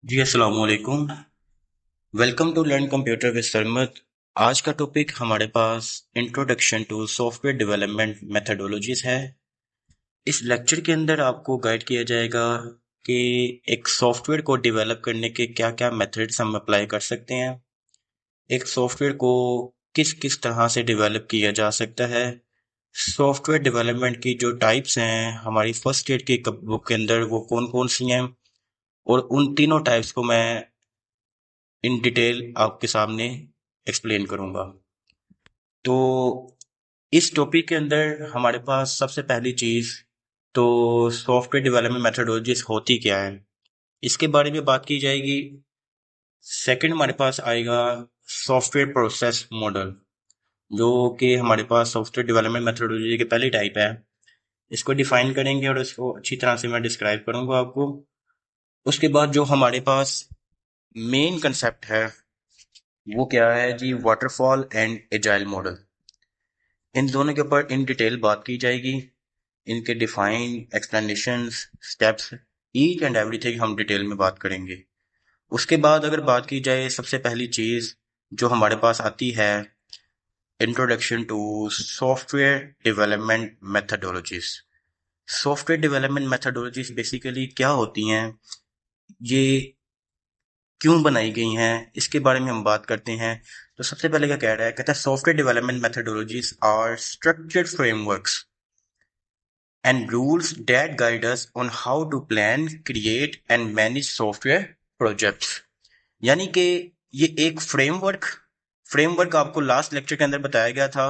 जी अस्सलाम वालेकुम। Welcome to learn computer with Sarmat. आज का टॉपिक हमारे पास introduction to software development methodologies है। इस लेक्चर के अंदर आपको गाइड किया जाएगा कि एक सॉफ्टवेयर को डेवलप करने के क्या क्या मेथड्स हम अप्लाई कर सकते हैं, एक सॉफ्टवेयर को किस किस तरह से डेवलप किया जा सकता है, सॉफ्टवेयर डेवलपमेंट की जो टाइप्स हैं हमारी फर्स्ट एड की बुक के अंदर वो कौन कौन सी हैं, और उन तीनों टाइप्स को मैं इन डिटेल आपके सामने एक्सप्लेन करूंगा। तो इस टॉपिक के अंदर हमारे पास सबसे पहली चीज तो सॉफ्टवेयर डेवलपमेंट मेथोडोलॉजीज होती क्या है, इसके बारे में बात की जाएगी। सेकंड हमारे पास आएगा सॉफ्टवेयर प्रोसेस मॉडल, जो कि हमारे पास सॉफ्टवेयर डेवलपमेंट मेथोडोलॉजी की पहली टाइप है। इसको डिफाइन करेंगे और इसको अच्छी तरह से मैं डिस्क्राइब करूंगा आपको। उसके बाद जो हमारे पास मेन कंसेप्ट है वो क्या है जी, वाटरफॉल एंड एजाइल मॉडल। इन दोनों के ऊपर इन डिटेल बात की जाएगी, इनके define explanations steps each and everything हम डिटेल में बात करेंगे। उसके बाद अगर बात की जाए सबसे पहली चीज़ जो हमारे पास आती है, introduction to software development methodologies. Software development methodologies basically क्या होती हैं, ये क्यों बनाई गई हैं, इसके बारे में हम बात करते हैं। तो सबसे पहले क्या कह रहा है, कहता है software development methodologies are structured frameworks and rules that guide us on how to plan, create and manage software projects। यानी कि ये एक फ्रेमवर्क आपको लास्ट लेक्चर के अंदर बताया गया था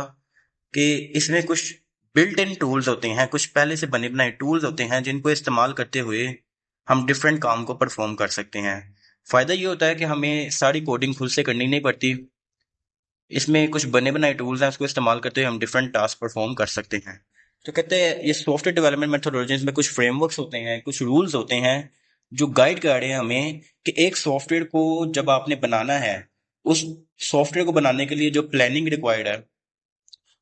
कि इसमें कुछ बिल्ट इन टूल्स होते हैं, कुछ पहले से बने बनाए टूल्स होते हैं जिनको इस्तेमाल करते हुए हम डिफरेंट काम को परफॉर्म कर सकते हैं। फायदा ये होता है कि हमें सारी कोडिंग खुद से करनी नहीं पड़ती, इसमें कुछ बने बनाए टूल्स हैं, उसको इस्तेमाल करते हुए हम डिफरेंट टास्क परफॉर्म कर सकते हैं। तो कहते हैं ये सॉफ्टवेयर डेवलपमेंट मेथोडोलॉजीज में कुछ फ्रेमवर्क्स होते हैं, कुछ रूल्स होते हैं जो गाइड कर रहे हैं हमें कि एक सॉफ्टवेयर को जब आपने बनाना है, उस सॉफ्टवेयर को बनाने के लिए जो प्लानिंग रिक्वायर्ड है,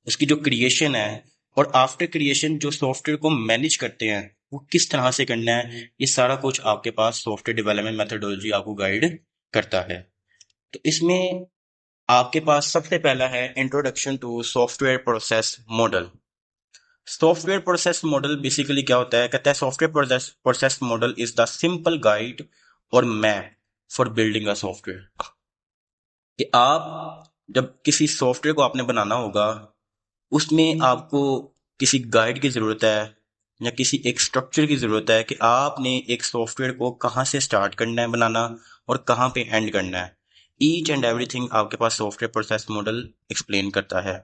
उसकी जो क्रिएशन है, और आफ्टर क्रिएशन जो सॉफ्टवेयर को मैनेज करते हैं वो किस तरह से करना है, ये सारा कुछ आपके पास सॉफ्टवेयर डेवलपमेंट मेथोडोलॉजी आपको गाइड करता है। तो इसमें आपके पास सबसे पहला है introduction to software process model. Software process model basically क्या होता है, कहता है software process model is the simple guide और map for building a software. कि आप जब किसी सॉफ्टवेयर को आपने बनाना होगा, उसमें आपको किसी गाइड की ज़रूरत है या किसी एक स्ट्रक्चर की ज़रूरत है कि आपने एक सॉफ्टवेयर को कहाँ से स्टार्ट करना है बनाना और कहाँ पे एंड करना है। ईच एंड एवरीथिंग आपके पास सॉफ्टवेयर प्रोसेस मॉडल एक्सप्लेन करता है।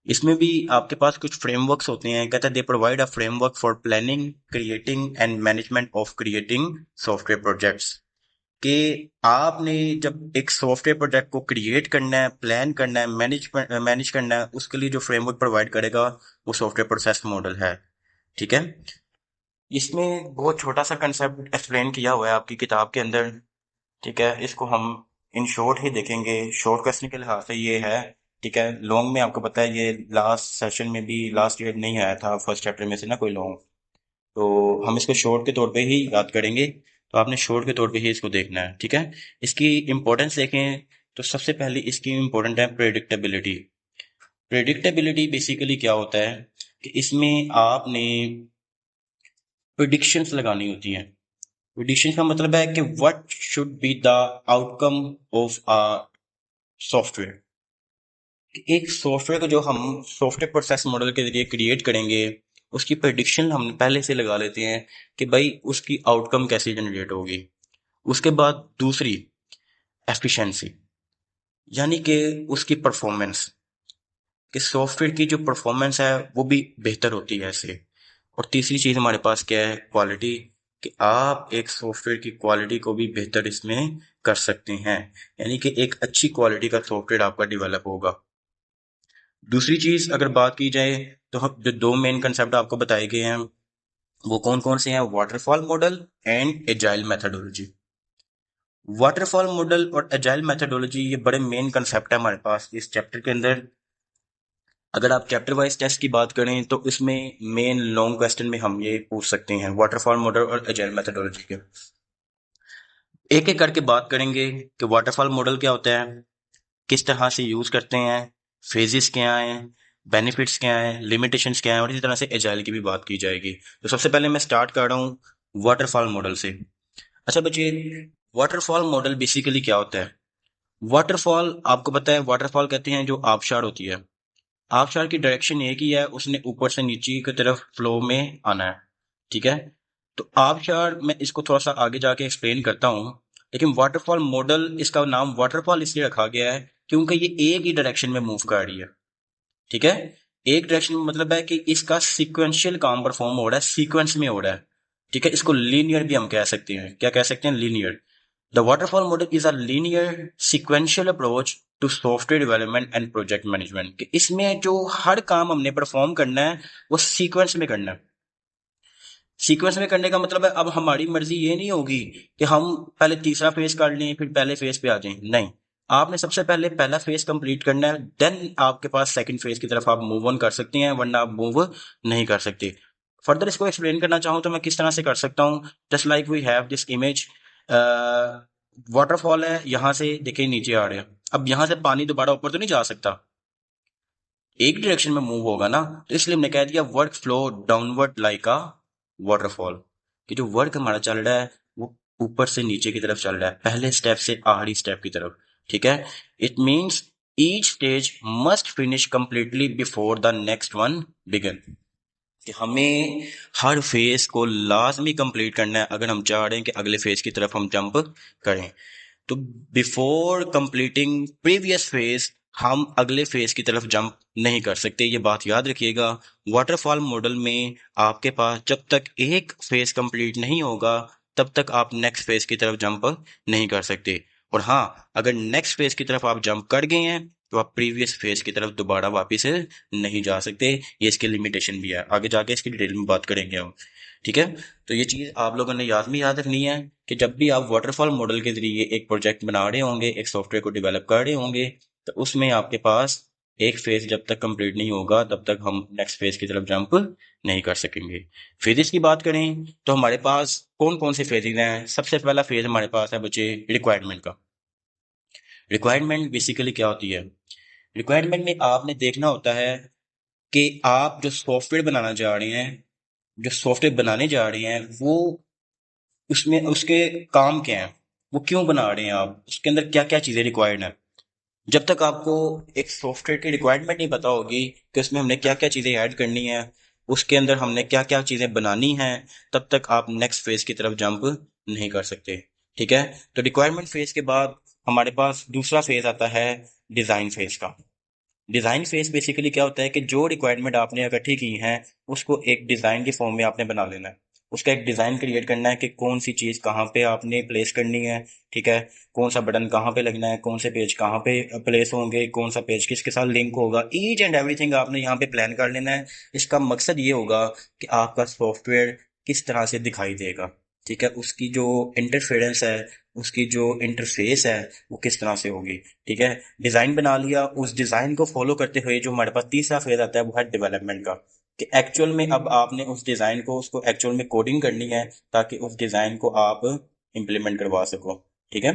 इसमें भी आपके पास कुछ फ्रेमवर्क्स होते हैं, कहता है they provide a framework for planning creating and management of creating software projects. कि आपने जब एक सॉफ्टवेयर प्रोजेक्ट को क्रिएट करना है, प्लान करना है, मैनेज करना है, उसके लिए जो फ्रेमवर्क प्रोवाइड करेगा वो सॉफ्टवेयर प्रोसेस मॉडल है। ठीक है, इसमें बहुत छोटा सा कंसेप्ट एक्सप्लेन किया हुआ है आपकी किताब के अंदर। ठीक है, इसको हम इन शॉर्ट ही देखेंगे, शॉर्ट क्वेश्चन के लिहाज से ये है। ठीक है, लॉन्ग में आपको पता है ये लास्ट सेशन में भी लास्ट ईयर नहीं आया था फर्स्ट चैप्टर में से ना कोई लॉन्ग, तो हम इसको शॉर्ट के तौर पे ही याद करेंगे। तो आपने शॉर्ट के तौर पे ही इसको देखना है। ठीक है, इसकी इंपॉर्टेंस देखें तो सबसे पहले इसकी इंपॉर्टेंट है प्रेडिक्टेबिलिटी। प्रेडिक्टेबिलिटी बेसिकली क्या होता है कि इसमें आपने प्रिडिक्शंस लगानी होती हैं। प्रिडिक्शन का मतलब है कि what should be the outcome of a software. एक सॉफ्टवेयर को जो हम सॉफ्टवेयर प्रोसेस मॉडल के जरिए क्रिएट करेंगे, उसकी प्रिडिक्शन हम पहले से लगा लेते हैं कि भाई उसकी आउटकम कैसे जनरेट होगी। उसके बाद दूसरी एफिशिएंसी, यानी कि उसकी परफॉर्मेंस, कि सॉफ्टवेयर की जो परफॉर्मेंस है वो भी बेहतर होती है इससे। और तीसरी चीज़ हमारे पास क्या है, क्वालिटी, कि आप एक सॉफ्टवेयर की क्वालिटी को भी बेहतर इसमें कर सकते हैं, यानी कि एक अच्छी क्वालिटी का सॉफ्टवेयर आपका डेवलप होगा। दूसरी चीज़ अगर बात की जाए तो हम जो दो मेन कंसेप्ट आपको बताए गए हैं वो कौन कौन से हैं, waterfall model and agile methodology. Waterfall model और एजाइल मेथडोलॉजी ये बड़े मेन कंसेप्ट है हमारे पास इस चैप्टर के अंदर। अगर आप चैप्टर वाइज टेस्ट की बात करें तो इसमें मेन लॉन्ग क्वेश्चन में हम ये पूछ सकते हैं वाटरफॉल मॉडल और एजाइल मेथडोलॉजी के। एक एक करके बात करेंगे कि वाटरफॉल मॉडल क्या होता है, किस तरह से यूज करते हैं, फेजेस क्या हैं, बेनिफिट्स क्या हैं, लिमिटेशंस क्या हैं, और इसी तरह से एजाइल की भी बात की जाएगी। तो सबसे पहले मैं स्टार्ट कर रहा हूँ वाटरफॉल मॉडल से। अच्छा बच्चे, वाटरफॉल मॉडल बेसिकली क्या होता है? वाटरफॉल आपको पता है, वाटरफॉल कहते हैं जो आबशार होती है। आबशार की डायरेक्शन एक ही है, उसने ऊपर से नीचे की तरफ फ्लो में आना है। ठीक है, तो आबशार मैं इसको थोड़ा सा आगे जाके एक्सप्लेन करता हूँ। लेकिन वाटरफॉल मॉडल, इसका नाम वाटरफॉल इसलिए रखा गया है क्योंकि ये एक ही डायरेक्शन में मूव कर रही है। ठीक है, एक डायरेक्शन में मतलब है कि इसका सीक्वेंशियल काम परफॉर्म हो रहा है, सीक्वेंस में हो रहा है। ठीक है, इसको लीनियर भी हम कह सकते हैं। क्या कह सकते हैं? Linear. The waterfall model is a linear sequential approach to software development and project management. कि इसमें जो हर काम हमने परफॉर्म करना है वो सीक्वेंस में करना है। सीक्वेंस में करने का मतलब है अब हमारी मर्जी ये नहीं होगी कि हम पहले तीसरा फेज कर लें फिर पहले फेज पे आ जाएं। नहीं, आपने सबसे पहले पहला फेज कंप्लीट करना है, देन आपके पास सेकंड फेज की तरफ आप मूव ऑन कर सकते हैं, वरना आप मूव नहीं कर सकते। फर्दर इसको एक्सप्लेन करना चाहूँ तो मैं किस तरह से कर सकता हूँ। Just like we have this image, waterfall है, यहाँ से देखिए नीचे आ रहे हैं। अब यहाँ से पानी दोबारा ऊपर तो नहीं जा सकता, एक डायरेक्शन में मूव होगा ना। तो इसलिए हमने कह दिया वर्क फ्लो डाउनवर्ड लाइक अ वाटरफॉल। कि जो वर्क हमारा चल रहा है वो ऊपर से नीचे की तरफ चल रहा है, पहले स्टेप से आखिरी स्टेप की तरफ। ठीक है, it means each stage must finish completely before the next one begin. कि हमें हर फेज को लाजमी कंप्लीट करना है अगर हम चाह रहे हैं कि अगले फेज की तरफ हम जंप करें। तो बिफोर कंप्लीटिंग प्रीवियस फेज हम अगले फेज की तरफ जंप नहीं कर सकते, ये बात याद रखिएगा। वाटरफॉल मॉडल में आपके पास जब तक एक फेज कंप्लीट नहीं होगा तब तक आप नेक्स्ट फेज की तरफ जंप नहीं कर सकते। और हाँ, अगर नेक्स्ट फेज की तरफ आप जंप कर गए हैं तो आप प्रीवियस फेज की तरफ दोबारा वापस नहीं जा सकते। ये इसकी लिमिटेशन भी है, आगे जाके इसकी डिटेल में बात करेंगे हम। ठीक है, तो ये चीज़ आप लोगों ने याद रखनी है कि जब भी आप वाटरफॉल मॉडल के जरिए एक प्रोजेक्ट बना रहे होंगे, एक सॉफ्टवेयर को डेवलप कर रहे होंगे, तो उसमें आपके पास एक फेज जब तक कंप्लीट नहीं होगा तब तक हम नेक्स्ट फेज की तरफ जंप नहीं कर सकेंगे। फेजेस की बात करें तो हमारे पास कौन कौन से फेजेस हैं? सबसे पहला फेज हमारे पास है बच्चे रिक्वायरमेंट का। रिक्वायरमेंट बेसिकली क्या होती है? रिक्वायरमेंट में आपने देखना होता है कि आप जो सॉफ्टवेयर बनाना चाह रहे हैं, जो सॉफ्टवेयर बनाने जा रहे हैं वो उसमें उसके काम क्या हैं, वो क्यों बना रहे हैं, आप उसके अंदर क्या क्या चीज़ें रिक्वायर्ड हैं। जब तक आपको एक सॉफ्टवेयर की रिक्वायरमेंट नहीं पता होगी कि उसमें हमने क्या क्या चीज़ें ऐड करनी है, उसके अंदर हमने क्या क्या चीज़ें बनानी हैं, तब तक आप नेक्स्ट फेज की तरफ जंप नहीं कर सकते। ठीक है, तो रिक्वायरमेंट फेज के बाद हमारे पास दूसरा फेज आता है डिज़ाइन फेज का। डिज़ाइन फेज बेसिकली क्या होता है कि जो रिक्वायरमेंट आपने इकट्ठी की हैं उसको एक डिज़ाइन के फॉर्म में आपने बना लेना है। उसका एक डिज़ाइन क्रिएट करना है कि कौन सी चीज़ कहाँ पे आपने प्लेस करनी है। ठीक है, कौन सा बटन कहाँ पे लगना है, कौन से पेज कहाँ पे प्लेस होंगे, कौन सा पेज किसके साथ लिंक होगा, ईच एंड एवरीथिंग आपने यहाँ पे प्लान कर लेना है। इसका मकसद ये होगा कि आपका सॉफ्टवेयर किस तरह से दिखाई देगा। ठीक है, उसकी जो इंटरफेरेंस है, उसकी जो इंटरफेस है वो किस तरह से होगी। ठीक है, डिज़ाइन बना लिया, उस डिज़ाइन को फॉलो करते हुए जो हमारे पास तीसरा फेज आता है वो है डेवलपमेंट का। कि एक्चुअल में अब आपने उस डिज़ाइन को, उसको एक्चुअल में कोडिंग करनी है ताकि उस डिज़ाइन को आप इम्प्लीमेंट करवा सको। ठीक है,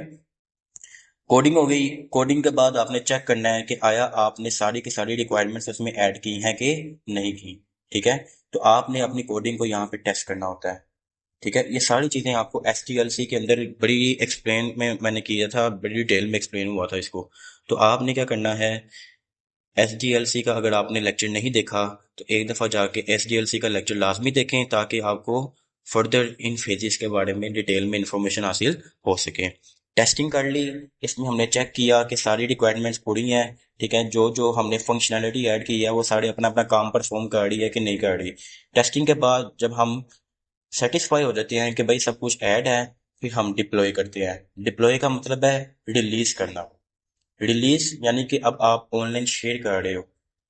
कोडिंग हो गई। कोडिंग के बाद आपने चेक करना है कि आया आपने सारी की सारी रिक्वायरमेंट्स उसमें ऐड की हैं कि नहीं की। ठीक है, तो आपने अपनी कोडिंग को यहाँ पे टेस्ट करना होता है। ठीक है, ये सारी चीज़ें आपको एस टी एल सी के अंदर बड़ी एक्सप्लेन में मैंने किया था, बड़ी डिटेल में एक्सप्लेन हुआ था इसको। तो आपने क्या करना है, एस डी एल सी का अगर आपने लेक्चर नहीं देखा तो एक दफ़ा जाके एस डी एल सी का लेक्चर लाजमी देखें ताकि आपको फर्दर इन फेजेस के बारे में डिटेल में इंफॉर्मेशन हासिल हो सके। टेस्टिंग कर ली, इसमें हमने चेक किया कि सारी रिक्वायरमेंट्स पूरी हैं। ठीक है, जो जो हमने फंक्शनैलिटी ऐड की है वो सारे अपना अपना काम परफॉर्म कर रही है कि नहीं कर रही। टेस्टिंग के बाद जब हम सेटिस्फाई हो जाते हैं कि भाई सब कुछ ऐड है, फिर हम डिप्लॉय करते हैं। डिप्लॉय का मतलब है रिलीज करना। रिलीज यानी कि अब आप ऑनलाइन शेयर कर रहे हो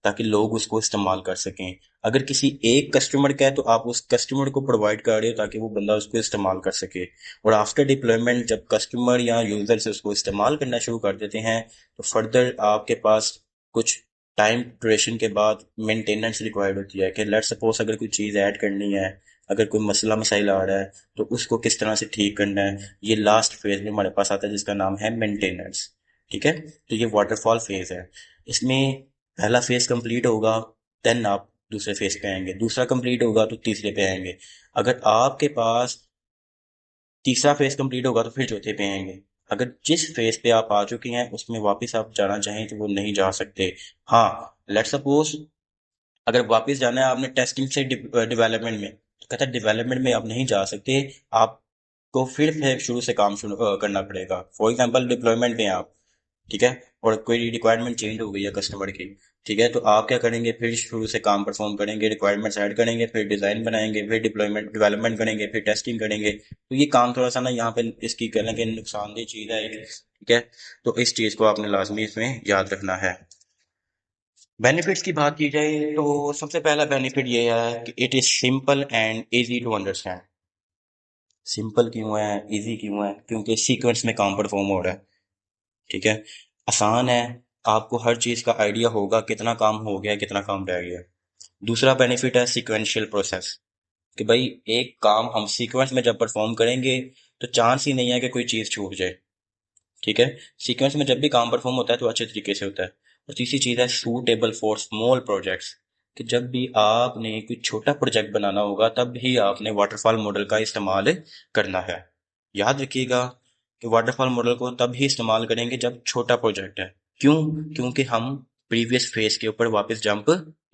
ताकि लोग उसको इस्तेमाल कर सकें। अगर किसी एक कस्टमर का है तो आप उस कस्टमर को प्रोवाइड कर रहे हो ताकि वो बंदा उसको इस्तेमाल कर सके। और आफ्टर डिप्लॉयमेंट जब कस्टमर या यूजर से उसको इस्तेमाल करना शुरू कर देते हैं तो फर्दर आपके पास कुछ टाइम ड्यूरेशन के बाद मेंटेनेंस रिक्वायर्ड होती है। कि लेट सपोज अगर कोई चीज़ ऐड करनी है, अगर कोई मसला मसाइल आ रहा है तो उसको किस तरह से ठीक करना है, ये लास्ट फेज में हमारे पास आता है जिसका नाम है मेंटेनेंस। ठीक है, तो ये वाटरफॉल फेज है। इसमें पहला फेज कंप्लीट होगा, देन आप दूसरे फेज पे आएंगे, दूसरा कंप्लीट होगा तो तीसरे पे आएंगे। अगर आपके पास तीसरा फेज कंप्लीट होगा तो फिर चौथे पे आएंगे। अगर जिस फेज पे आप आ चुके हैं उसमें वापस आप जाना चाहें तो वो नहीं जा सकते। हाँ, लेट सपोज अगर वापस जाना है आपने टेस्टिंग से डेवलपमेंट में, तो कहता है डेवलपमेंट में आप नहीं जा सकते, आपको फिर शुरू से काम शुरू करना पड़ेगा। फॉर एग्जांपल डिप्लॉयमेंट में आप, ठीक है, और कोई रिक्वायरमेंट चेंज हो गई है कस्टमर की, ठीक है, तो आप क्या करेंगे, फिर शुरू से काम परफॉर्म करेंगे, रिक्वायरमेंट्स ऐड करेंगे, फिर डिजाइन बनाएंगे, फिर डिप्लॉयमेंट डेवलपमेंट करेंगे, फिर टेस्टिंग करेंगे। तो ये काम थोड़ा सा ना यहाँ पे इसकी कहना कि नुकसानदेह चीज है एक, ठीक है, तो इस चीज को आपने लाजमी इसमें याद रखना है। बेनिफिट्स की बात की जाए तो सबसे पहला बेनिफिट ये है कि it is simple and easy to understand. Simple क्यों है, इजी क्यों है, क्योंकि सीक्वेंस में काम परफॉर्म हो रहा है। ठीक है, आसान है, आपको हर चीज का आइडिया होगा कितना काम हो गया कितना काम रह गया। दूसरा बेनिफिट है सीक्वेंशियल प्रोसेस, कि भाई एक काम हम सीक्वेंस में जब परफॉर्म करेंगे तो चांस ही नहीं है कि कोई चीज छूट जाए। ठीक है, सीक्वेंस में जब भी काम परफॉर्म होता है तो अच्छे तरीके से होता है। और तीसरी चीज है सूटेबल फॉर स्मॉल प्रोजेक्ट्स, कि जब भी आपने कोई छोटा प्रोजेक्ट बनाना होगा तब ही आपने वाटरफॉल मॉडल का इस्तेमाल करना है। याद रखिएगा कि वाटरफॉल मॉडल को तब ही इस्तेमाल करेंगे जब छोटा प्रोजेक्ट है। क्यों? क्योंकि हम प्रीवियस फेज के ऊपर वापस जंप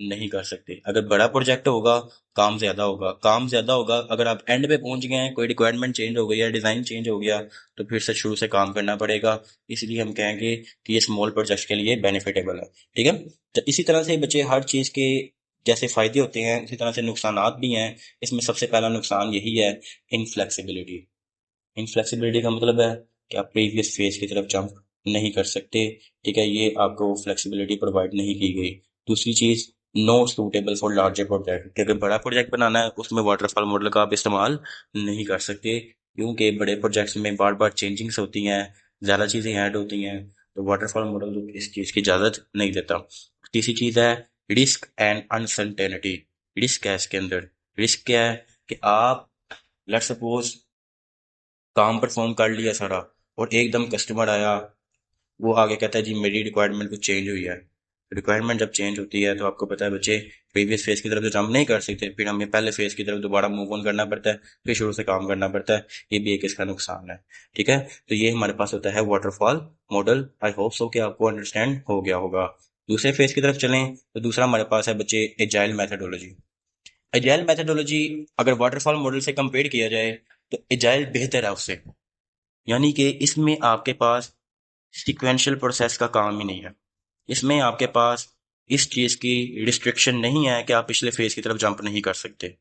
नहीं कर सकते। अगर बड़ा प्रोजेक्ट होगा काम ज्यादा होगा, काम ज्यादा होगा, अगर आप एंड पे पहुंच गए हैं, कोई रिक्वायरमेंट चेंज हो गई है, डिजाइन चेंज हो गया, तो फिर से शुरू से काम करना पड़ेगा। इसलिए हम कहेंगे कि ये स्मॉल प्रोजेक्ट के लिए बेनिफिटेबल है। ठीक है, तो इसी तरह से बच्चे हर चीज के जैसे फायदे होते हैं इसी तरह से नुकसानात भी हैं। इसमें सबसे पहला नुकसान यही है, इनफ्लेक्सिबिलिटी। इनफ्लेक्सिबिलिटी का मतलब है कि आप प्रीवियस फेज की तरफ जंप नहीं कर सकते। ठीक है, ये आपको फ्लेक्सिबिलिटी प्रोवाइड नहीं की गई। दूसरी चीज, no suitable for larger project, कि अगर बड़ा प्रोजेक्ट बनाना है उसमें वाटरफॉल मॉडल का आप इस्तेमाल नहीं कर सकते, क्योंकि बड़े प्रोजेक्ट्स में बार बार चेंजिंग्स होती हैं, ज़्यादा चीज़ें ऐड होती हैं, तो वाटरफॉल मॉडल इस चीज़ की इजाज़त नहीं देता। तीसरी चीज़ है रिस्क एंड अनसर्टेनिटी। रिस्क है इसके अंदर। रिस्क क्या है कि आप लेट सपोज काम परफॉर्म कर लिया सारा और एकदम कस्टमर आया, वो आगे कहता है जी मेरी रिक्वायरमेंट कुछ चेंज हुई है। रिक्वायरमेंट जब चेंज होती है तो आपको पता है बच्चे प्रीवियस फेज की तरफ तो जंप नहीं कर सकते, फिर हमें पहले फेज की तरफ दोबारा मूव ऑन करना पड़ता है, फिर शुरू से काम करना पड़ता है। ये भी एक इसका नुकसान है। ठीक है, तो ये हमारे पास होता है waterfall model. I hope so कि आपको अंडरस्टैंड हो गया होगा। दूसरे फेज की तरफ चलें तो दूसरा हमारे पास है बच्चे एजाइल मैथडोलॉजी। एजाइल मैथडोलॉजी अगर वाटरफॉल मॉडल से कंपेयर किया जाए तो एजाइल बेहतर है उससे। यानी कि इसमें आपके पास सीक्वेंशियल प्रोसेस का काम ही नहीं है। इसमें आपके पास इस चीज़ की रिस्ट्रिक्शन नहीं है कि आप पिछले फेज की तरफ जंप नहीं कर सकते।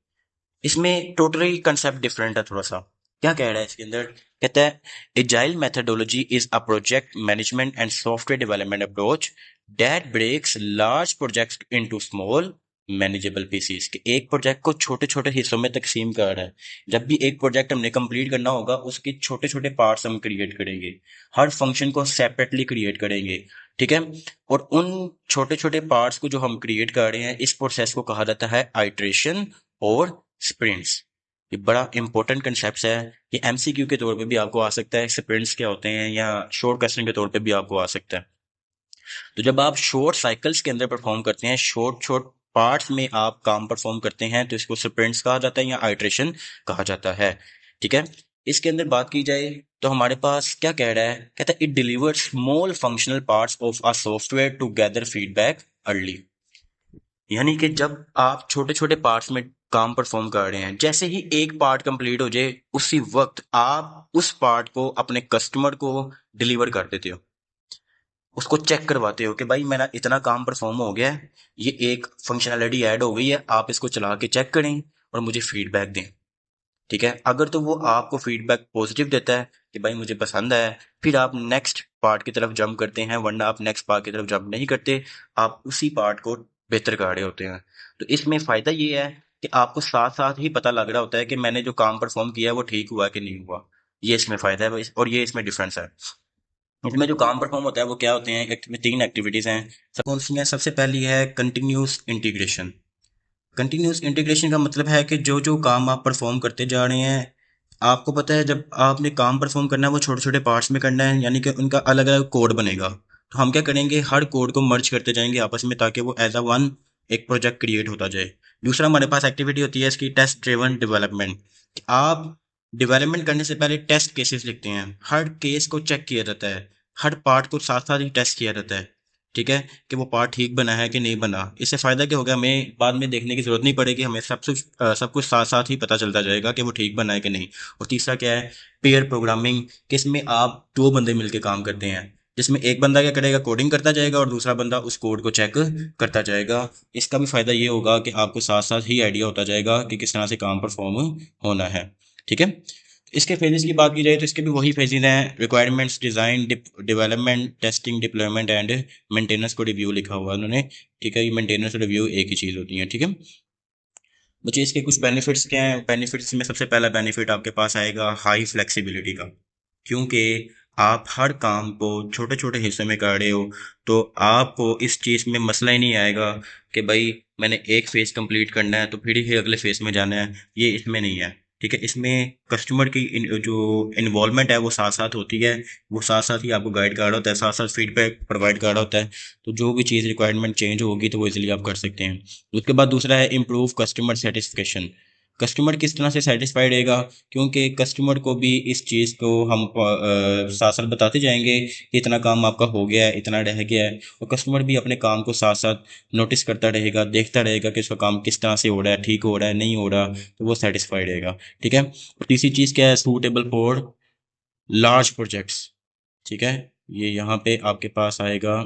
इसमें टोटली कंसेप्ट डिफरेंट है थोड़ा सा। क्या कह रहा है इसके अंदर, कहता है agile methodology is a project management and software development approach that breaks large projects into small manageable pieces, के एक प्रोजेक्ट को छोटे छोटे हिस्सों में तकसीम कर रहा है। जब भी एक प्रोजेक्ट हमने कंप्लीट करना होगा उसके छोटे छोटे पार्ट्स हम क्रिएट करेंगे, हर फंक्शन को सेपरेटली क्रिएट करेंगे। ठीक है, और उन छोटे छोटे पार्ट्स को जो हम क्रिएट कर रहे हैं इस प्रोसेस को कहा जाता है आइट्रेशन और स्प्रिंट्स। ये बड़ा इंपॉर्टेंट कंसेप्ट है। ये एमसीक्यू के तौर पे भी आपको आ सकता है, स्प्रिंट्स क्या होते हैं, या शॉर्ट क्वेश्चन के तौर पे भी आपको आ सकता है। तो जब आप शॉर्ट साइकिल्स के अंदर परफॉर्म करते हैं, शॉर्ट शॉर्ट पार्ट्स में आप काम परफॉर्म करते हैं, तो इसको स्प्रिंट्स कहा जाता है या आइट्रेशन कहा जाता है। ठीक है, इसके अंदर बात की जाए तो हमारे पास क्या कह रहा है, कहता है it deliver small functional parts of a software to gather feedback early. यानी कि जब आप छोटे छोटे पार्ट्स में काम परफॉर्म कर रहे हैं, जैसे ही एक पार्ट कंप्लीट हो जाए उसी वक्त आप उस पार्ट को अपने कस्टमर को डिलीवर कर देते हो, उसको चेक करवाते हो कि भाई मेरा इतना काम परफॉर्म हो गया है, ये एक फंक्शनैलिटी ऐड हो गई है, आप इसको चला के चेक करें और मुझे फीडबैक दें। ठीक है, अगर तो वो आपको फीडबैक पॉजिटिव देता है कि भाई मुझे पसंद आया, फिर आप नेक्स्ट पार्ट की तरफ जंप करते हैं, वरना आप नेक्स्ट पार्ट की तरफ जंप नहीं करते, आप उसी पार्ट को बेहतर कर रहे होते हैं। तो इसमें फायदा ये है कि आपको साथ साथ ही पता लग रहा होता है कि मैंने जो काम परफॉर्म किया है वो ठीक हुआ कि नहीं हुआ। ये इसमें फायदा है और ये इसमें डिफरेंस है। इसमें जो काम परफॉर्म होता है वो क्या होते हैं, में तीन एक्टिविटीज हैं। सब कौन सी हैं? सबसे पहली है कंटिन्यूस इंटीग्रेशन। कंटिन्यूस इंटीग्रेशन का मतलब है कि जो जो काम आप परफॉर्म करते जा रहे हैं, आपको पता है जब आपने काम परफॉर्म करना है वो छोटे छोटे पार्ट्स में करना है, यानी कि उनका अलग अलग कोड बनेगा। तो हम क्या करेंगे, हर कोड को मर्ज करते जाएंगे आपस में, ताकि वो एज अ वन एक प्रोजेक्ट क्रिएट होता जाए। दूसरा हमारे पास एक्टिविटी होती है इसकी टेस्ट ड्रिवन डेवलपमेंट। आप डेवलपमेंट करने से पहले टेस्ट केसेस लिखते हैं, हर केस को चेक किया जाता है, हर पार्ट को साथ साथ ही टेस्ट किया जाता है, ठीक है, कि वो पार्ट ठीक बना है कि नहीं बना। इससे फ़ायदा क्या होगा, हमें बाद में देखने की ज़रूरत नहीं पड़ेगी, हमें सब कुछ साथ साथ ही पता चलता जाएगा कि वो ठीक बना है कि नहीं। और तीसरा क्या है, पेयर प्रोग्रामिंग, किसमें आप दो बंदे मिलकर काम करते हैं, जिसमें एक बंदा क्या करेगा, कोडिंग करता जाएगा और दूसरा बंदा उस कोड को चेक करता जाएगा। इसका भी फ़ायदा ये होगा कि आपको साथ साथ ही आइडिया होता जाएगा कि किस तरह से काम परफॉर्म होना है, ठीक है। इसके फेजेस की बात की जाए तो इसके भी वही फेजेस हैं, requirements, design, development, testing, deployment and maintenance को रिव्यू लिखा हुआ है उन्होंने, ठीक है। ये मेंटेनेंस और रिव्यू एक ही चीज़ होती है, ठीक है। मुझे इसके कुछ बेनिफिट्स क्या हैं, बेनिफिट्स में सबसे पहला बेनिफिट आपके पास आएगा हाई फ्लेक्सिबिलिटी का, क्योंकि आप हर काम को छोटे छोटे हिस्सों में कर रहे हो, तो आपको इस चीज़ में मसला ही नहीं आएगा कि भाई मैंने एक फेज कंप्लीट करना है तो फिर ही अगले फेज में जाना है, ये इसमें नहीं है, ठीक है। इसमें कस्टमर की जो इन्वॉल्वमेंट है वो साथ साथ होती है, वो साथ साथ ही आपको गाइड कर रहा होता है, साथ साथ फीडबैक प्रोवाइड कर रहा होता है। तो जो भी चीज़ रिक्वायरमेंट चेंज होगी तो वो इजीली आप कर सकते हैं। उसके बाद दूसरा है इम्प्रूव कस्टमर सेटिस्फेक्शन। कस्टमर किस तरह से सेटिस्फाइड रहेगा, क्योंकि कस्टमर को भी इस चीज़ को हम साथ साथ बताते जाएंगे कि इतना काम आपका हो गया है, इतना रह गया है, और कस्टमर भी अपने काम को साथ साथ नोटिस करता रहेगा, देखता रहेगा कि उसका काम किस तरह से हो रहा है, ठीक हो रहा है, नहीं हो रहा, तो वो सेटिस्फाइड रहेगा, ठीक है। और तीसरी चीज़ क्या है, सूटेबल फॉर लार्ज प्रोजेक्ट्स, ठीक है। ये यहाँ पे आपके पास आएगा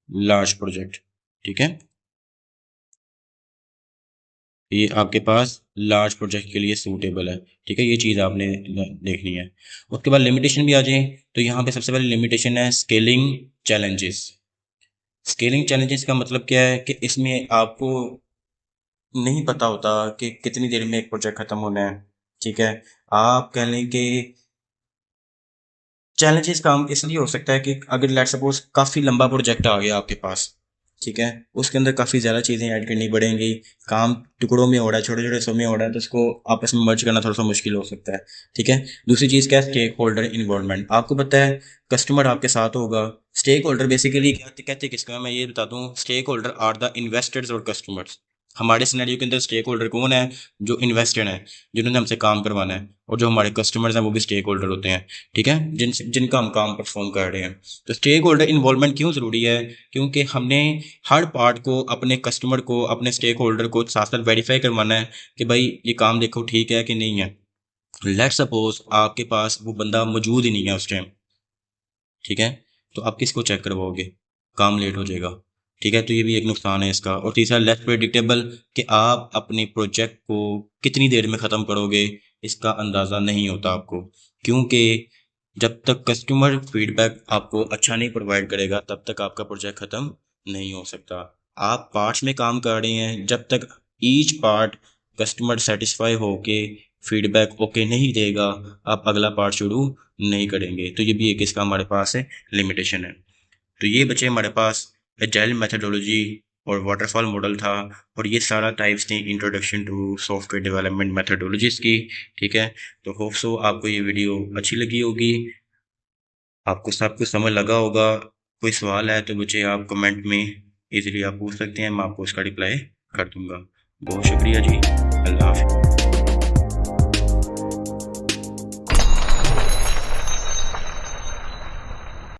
लार्ज प्रोजेक्ट, ठीक है। ये आपके पास लार्ज प्रोजेक्ट के लिए सूटेबल है, ठीक है, ये चीज़ आपने देखनी है। उसके बाद लिमिटेशन भी आ जाए, तो यहाँ पे सबसे पहले लिमिटेशन है स्केलिंग चैलेंजेस। स्केलिंग चैलेंजेस का मतलब क्या है कि इसमें आपको नहीं पता होता कि कितनी देर में एक प्रोजेक्ट खत्म होना है, ठीक है। आप कह लें कि चैलेंजेस काम इसलिए हो सकता है कि अगर लेट सपोज काफ़ी लंबा प्रोजेक्ट आ गया आपके पास, ठीक है, उसके अंदर काफ़ी ज़्यादा चीज़ें ऐड करनी पड़ेंगी, काम टुकड़ों में हो रहा है, छोटे छोटे हिस्सों में हो रहा है, तो उसको आपस में मर्ज करना थोड़ा सा मुश्किल हो सकता है, ठीक है। दूसरी चीज़ क्या है, स्टेक होल्डर इन्वॉल्वमेंट। आपको पता है कस्टमर आपके साथ होगा, स्टेक होल्डर बेसिकली क्या कहते हैं किसका, मैं ये बता दूँ, stakeholder are the investors और कस्टमर्स। हमारे सिनेरियो के अंदर स्टेक होल्डर कौन है, जो इन्वेस्टेड है, जिन्होंने हमसे काम करवाना है, और जो हमारे कस्टमर्स हैं वो भी स्टेक होल्डर होते हैं, ठीक है, जिनका हम काम परफॉर्म कर रहे हैं। तो स्टेक होल्डर इन्वॉल्वमेंट क्यों ज़रूरी है, क्योंकि हमने हर पार्ट को, अपने कस्टमर को, अपने स्टेक होल्डर को साथ साथ वेरीफाई करवाना है कि भाई ये काम देखो ठीक है कि नहीं है। लेट सपोज आपके पास वो बंदा मौजूद ही नहीं है उस टाइम, ठीक है, तो आप किसको चेक करवाओगे, काम लेट हो जाएगा, ठीक है। तो ये भी एक नुकसान है इसका। और तीसरा लेस प्रेडिक्टेबल, कि आप अपने प्रोजेक्ट को कितनी देर में ख़त्म करोगे इसका अंदाज़ा नहीं होता आपको, क्योंकि जब तक कस्टमर फीडबैक आपको अच्छा नहीं प्रोवाइड करेगा तब तक आपका प्रोजेक्ट ख़त्म नहीं हो सकता। आप पार्ट्स में काम कर रहे हैं, जब तक ईच पार्ट कस्टमर सेटिस्फाई होके फीडबैक ओके नहीं देगा, आप अगला पार्ट शुरू नहीं करेंगे। तो ये भी एक इसका हमारे पास है लिमिटेशन है। तो ये बचे हमारे पास एजाइल मेथडोलॉजी और वाटरफॉल मॉडल था, और ये सारा टाइप्स थी introduction to software development methodologies की, ठीक है। तो होप सो आपको ये वीडियो अच्छी लगी होगी, आपको सब कुछ समझ लगा होगा। कोई सवाल है तो मुझे आप कमेंट में इजीली आप पूछ सकते हैं, मैं आपको उसका रिप्लाई कर दूंगा। बहुत शुक्रिया जी, अल्लाह हाफ़िज़।